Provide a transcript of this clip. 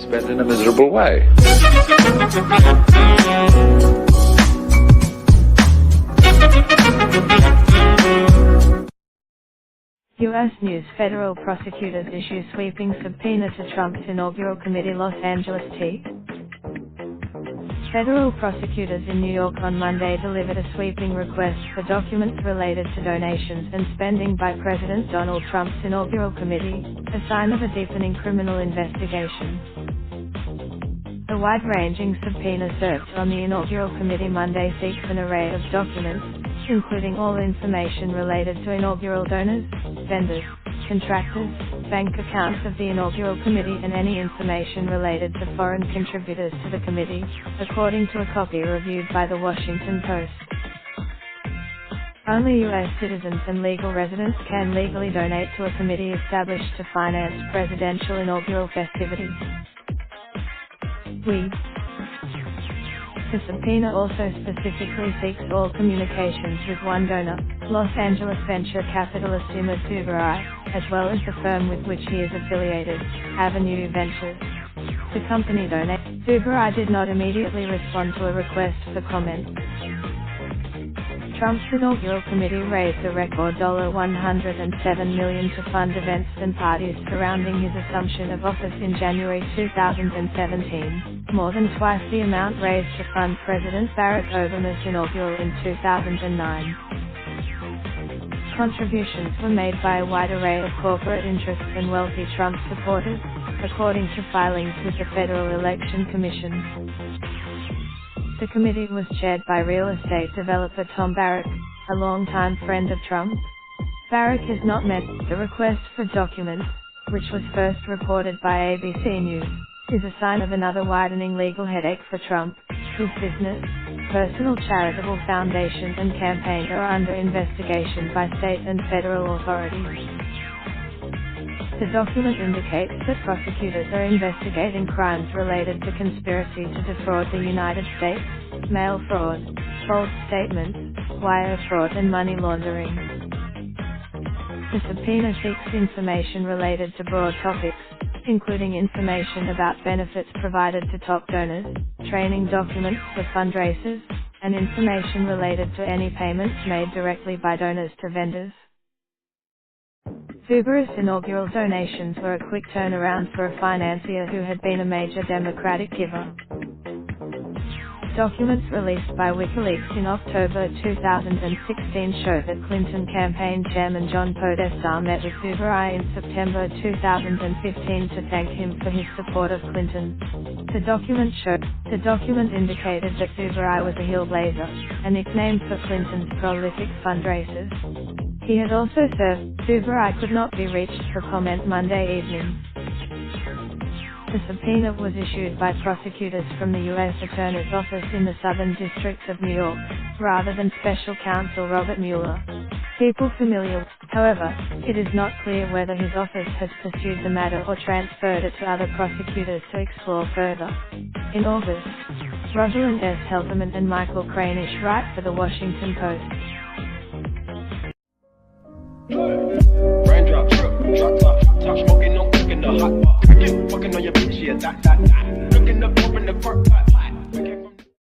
spent in a miserable way. U.S. News: Federal prosecutors issue sweeping subpoena to Trump's inaugural committee. Los Angeles T. Federal prosecutors in New York on Monday delivered a sweeping request for documents related to donations and spending by President Donald Trump's inaugural committee, a sign of a deepening criminal investigation. The wide-ranging subpoena served on the inaugural committee Monday seeks an array of documents, including all information related to inaugural donors, vendors, contractors, bank accounts of the inaugural committee and any information related to foreign contributors to the committee, according to a copy reviewed by the Washington Post. Only U.S. citizens and legal residents can legally donate to a committee established to finance presidential inaugural festivities. The subpoena also specifically seeks all communications with one donor, Los Angeles venture capitalist Imad Dubarai, as well as the firm with which he is affiliated, Avenue Ventures. The company donated. Dubarai did not immediately respond to a request for comment. Trump's inaugural committee raised a record $107 million to fund events and parties surrounding his assumption of office in January 2017, more than twice the amount raised to fund President Barack Obama's inaugural in 2009. Contributions were made by a wide array of corporate interests and wealthy Trump supporters, according to filings with the Federal Election Commission. The committee was chaired by real estate developer Tom Barrack, a longtime friend of Trump. Barrack has not met. The request for documents, which was first reported by ABC News, is a sign of another widening legal headache for Trump, whose business, personal charitable foundation and campaign are under investigation by state and federal authorities. The document indicates that prosecutors are investigating crimes related to conspiracy to defraud the United States, mail fraud, false statements, wire fraud and money laundering. The subpoena seeks information related to broad topics, including information about benefits provided to top donors, training documents for fundraisers, and information related to any payments made directly by donors to vendors. Dubarai's inaugural donations were a quick turnaround for a financier who had been a major Democratic giver. Documents released by WikiLeaks in October 2016 show that Clinton campaign chairman John Podesta met with Dubarai in September 2015 to thank him for his support of Clinton. The document indicated that Dubarai was a hillblazer, a nickname for Clinton's prolific fundraisers. He had also served. Dubarai could not be reached for comment Monday evening. The subpoena was issued by prosecutors from the U.S. Attorney's Office in the Southern District of New York, rather than Special Counsel Robert Mueller. However, it is not clear whether his office has pursued the matter or transferred it to other prosecutors to explore further. In August, Rosalind S. Helterman and Michael Cranish write for the Washington Post. Raindrop, drop top, top smoking, no cooking the hot pot. I get fucking on your bitch, yeah, that. Looking up, open the park pot.